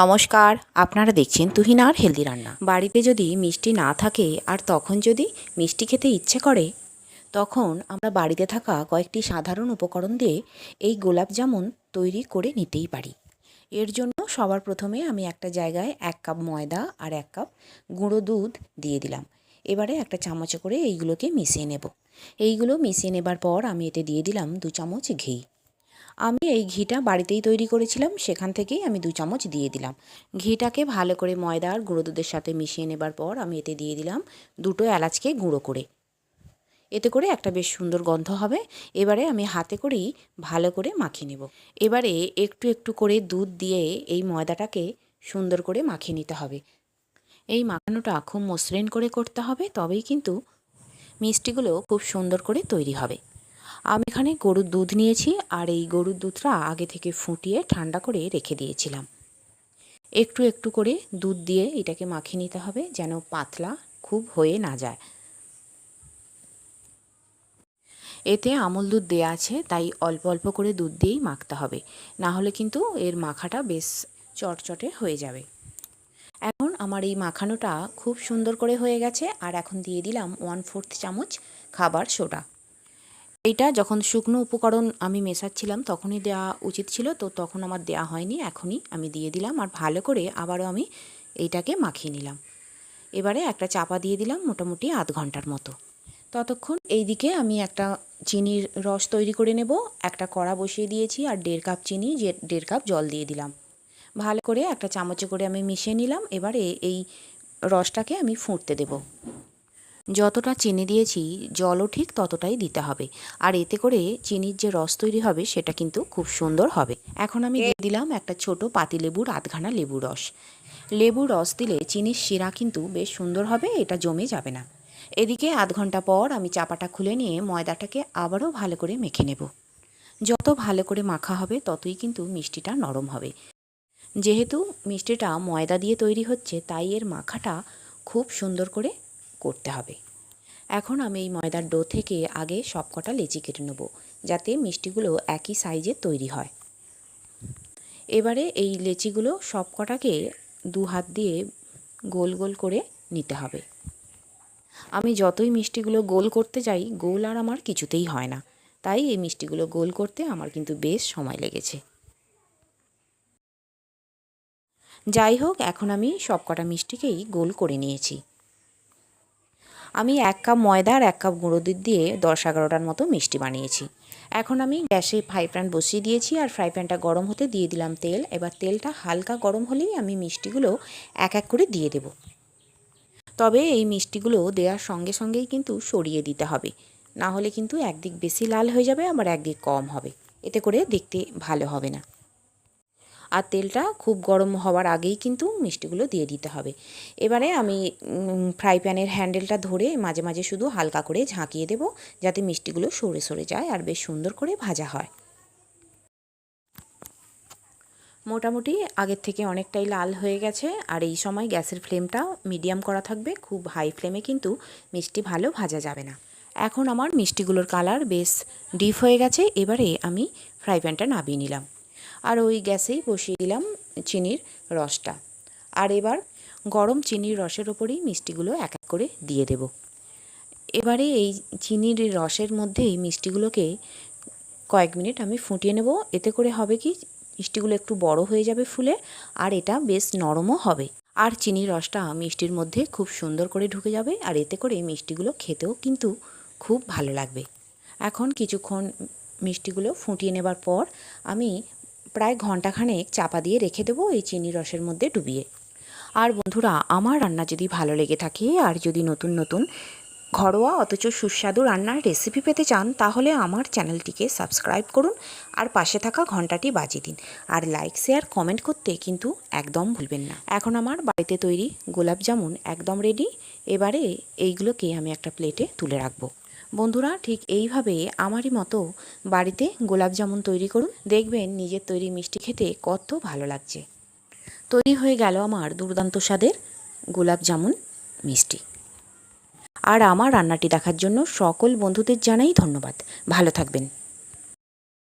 নমস্কার, আপনারা দেখছেন তুহিনার হেলদি রান্না। বাড়িতে যদি মিষ্টি না থাকে আর তখন যদি মিষ্টি খেতে ইচ্ছে করে, তখন আমরা বাড়িতে থাকা কয়েকটি সাধারণ উপকরণ দিয়ে এই গোলাপ জামুন তৈরি করে নিতেই পারি। এর জন্য সবার প্রথমে আমি একটা জায়গায় 1 কাপ ময়দা আর 1 কাপ গুঁড়ো দুধ দিয়ে দিলাম। এবারে একটা চামচে করে এইগুলোকে মিশিয়ে নেব। এইগুলো মিশিয়ে নেবার পর আমি এতে দিয়ে দিলাম 2 চামচ ঘি। আমি এই ঘিটা বাড়িতেই তৈরি করেছিলাম, সেখান থেকেই আমি 2 চামচ দিয়ে দিলাম। ঘিটাকে ভালো করে ময়দা আর গুঁড়ো দুধের সাথে মিশিয়ে নেবার পর আমি এতে দিয়ে দিলাম 2টো এলাচকে গুঁড়ো করে। এতে করে একটা বেশ সুন্দর গন্ধ হবে। এবারে আমি হাতে করেই ভালো করে মাখিয়ে নেব। এবারে একটু একটু করে দুধ দিয়ে এই ময়দাটাকে সুন্দর করে মাখিয়ে নিতে হবে। এই মাখানোটা খুব মসৃণ করে করতে হবে, তবেই কিন্তু মিষ্টিগুলো খুব সুন্দর করে তৈরি হবে। আমি এখানে গরুর দুধ নিয়েছি আর এই গরুর দুধটা আগে থেকে ফুটিয়ে ঠান্ডা করে রেখে দিয়েছিলাম। একটু একটু করে দুধ দিয়ে এটাকে মাখিয়ে নিতে হবে, যেন পাতলা খুব হয়ে না যায়। এতে আমুল দুধ দেয়া আছে, তাই অল্প অল্প করে দুধ দিয়েই মাখতে হবে, না হলে কিন্তু এর মাখাটা বেশ চটচটে হয়ে যাবে। এখন আমার এই মাখানোটা খুব সুন্দর করে হয়ে গেছে। আর এখন দিয়ে দিলাম 1/4 চামচ খাবার সোডা। এইটা যখন শুকনো উপকরণ আমি মেশাচ্ছিলাম তখনই দেওয়া উচিত ছিল, তো তখন আমার দেওয়া হয়নি, এখনই আমি দিয়ে দিলাম। আর ভালো করে আবারও আমি এইটাকে মাখিয়ে নিলাম। এবারে একটা চাপা দিয়ে দিলাম মোটামুটি আধ ঘন্টার মতো। ততক্ষণ এইদিকে আমি একটা চিনির রস তৈরি করে নেব। একটা কড়া বসিয়ে দিয়েছি আর 1.5 কাপ চিনি, 1.5 কাপ জল দিয়ে দিলাম। ভালো করে একটা চামচে করে আমি মিশিয়ে নিলাম। এবারে এই রসটাকে আমি ফুটতে দেব। যতটা চিনি দিয়েছি জলও ঠিক ততটাই দিতে হবে, আর এতে করে চিনির যে রস তৈরি হবে সেটা কিন্তু খুব সুন্দর হবে। এখন আমি দিয়ে দিলাম একটা ছোট পাতিলেবুর আধখানা লেবু রস। লেবু রস দিলে চিনির শিরা কিন্তু বেশ সুন্দর হবে, এটা জমে যাবে না। এদিকে আধ ঘন্টা পর আমি চাপাটা খুলে নিয়ে ময়দাটাকে আবারও ভালো করে মেখে নেব। যত ভালো করে মাখা হবে ততই কিন্তু মিষ্টিটা নরম হবে। যেহেতু মিষ্টিটা ময়দা দিয়ে তৈরি হচ্ছে, তাই এর মাখাটা খুব সুন্দর করে করতে হবে। এখন আমি এই ময়দার ডো থেকে আগে সবকটা লেচি কেটে নেব, যাতে মিষ্টিগুলো একই সাইজের তৈরি হয়। এবারে এই লেচিগুলো সবকটাকে 2 হাত দিয়ে গোল গোল করে নিতে হবে। আমি যতই মিষ্টিগুলো গোল করতে যাই, গোল আর আমার কিছুতেই হয় না, তাই এই মিষ্টিগুলো গোল করতে আমার কিন্তু বেশ সময় লেগেছে। যাই হোক, এখন আমি সবকটা মিষ্টিকেই গোল করে নিয়েছি। আমি 1 কাপ ময়দা আর 1 কাপ গুঁড়ো দুধ দিয়ে 10-11টার মতো মিষ্টি বানিয়েছি। এখন আমি গ্যাসে ফ্রাই প্যান বসিয়ে দিয়েছি আর ফ্রাই প্যানটা গরম হতে দিয়ে দিলাম তেল। এবার তেলটা হালকা গরম হলেই আমি মিষ্টিগুলো এক এক করে দিয়ে দেব। তবে এই মিষ্টিগুলো দেওয়ার সঙ্গে সঙ্গেই কিন্তু সরিয়ে দিতে হবে, না হলে কিন্তু একদিক বেশি লাল হয়ে যাবে, আবার একদিক কম হবে, এতে করে দেখতে ভালো হবে না। আর তেলটা খুব গরম হওয়ার আগেই কিন্তু মিষ্টিগুলো দিয়ে দিতে হবে। এবারে আমি ফ্রাই প্যানের হ্যান্ডেলটা ধরে মাঝে মাঝে শুধু হালকা করে ঝাঁকিয়ে দেব, যাতে মিষ্টিগুলো সরে সরে যায় আর বেশ সুন্দর করে ভাজা হয়। মোটামুটি আগের থেকে অনেকটাই লাল হয়ে গেছে। আর এই সময় গ্যাসের ফ্লেমটা মিডিয়াম করা থাকবে, খুব হাই ফ্লেমে কিন্তু মিষ্টি ভালো ভাজা যাবে না। এখন আমার মিষ্টিগুলোর কালার বেশ ডিপ হয়ে গেছে। এবারে আমি ফ্রাই প্যানটা নামিয়ে নিলাম আর ওই গ্যাসেই বসিয়ে দিলাম চিনির রসটা। আর এবার গরম চিনির রসের ওপরেই মিষ্টিগুলো এক এক করে দিয়ে দেব। এবারে এই চিনির রসের মধ্যেই মিষ্টিগুলোকে কয়েক মিনিট আমি ফুটিয়ে নেব। এতে করে হবে কি, মিষ্টিগুলো একটু বড় হয়ে যাবে ফুলে, আর এটা বেশ নরমও হবে। আর চিনির রসটা মিষ্টির মধ্যে খুব সুন্দর করে ঢুকে যাবে, আর এতে করে মিষ্টিগুলো খেতেও কিন্তু খুব ভালো লাগবে। এখন কিছুক্ষণ মিষ্টিগুলো ফুটিয়ে নেবার পর আমি প্রায় ঘন্টাখানেক চাপা দিয়ে রেখে দেবো এই চিনির রসের মধ্যে ডুবিয়ে। আর বন্ধুরা, আমার রান্না যদি ভালো লেগে থাকে আর যদি নতুন নতুন ঘরোয়া অথচ সুস্বাদু রান্নার রেসিপি পেতে চান, তাহলে আমার চ্যানেলটিকে সাবস্ক্রাইব করুন আর পাশে থাকা ঘন্টাটি বাজিয়ে দিন। আর লাইক শেয়ার কমেন্ট করতে কিন্তু একদম ভুলবেন না। এখন আমার বাড়িতে তৈরি গোলাপ জামুন একদম রেডি। এবারে এইগুলোকে আমি একটা প্লেটে তুলে রাখবো। বন্ধুরা, ঠিক এইভাবে আমারই মতো বাড়িতে গোলাপ জামুন তৈরি করুন, দেখবেন নিজের তৈরি মিষ্টি খেতে কত ভালো লাগছে। তৈরি হয়ে গেল আমার দুর্দান্ত স্বাদের গোলাপ জামুন মিষ্টি। আর আমার রান্নাটি দেখার জন্য সকল বন্ধুদের জানাই ধন্যবাদ। ভালো থাকবেন।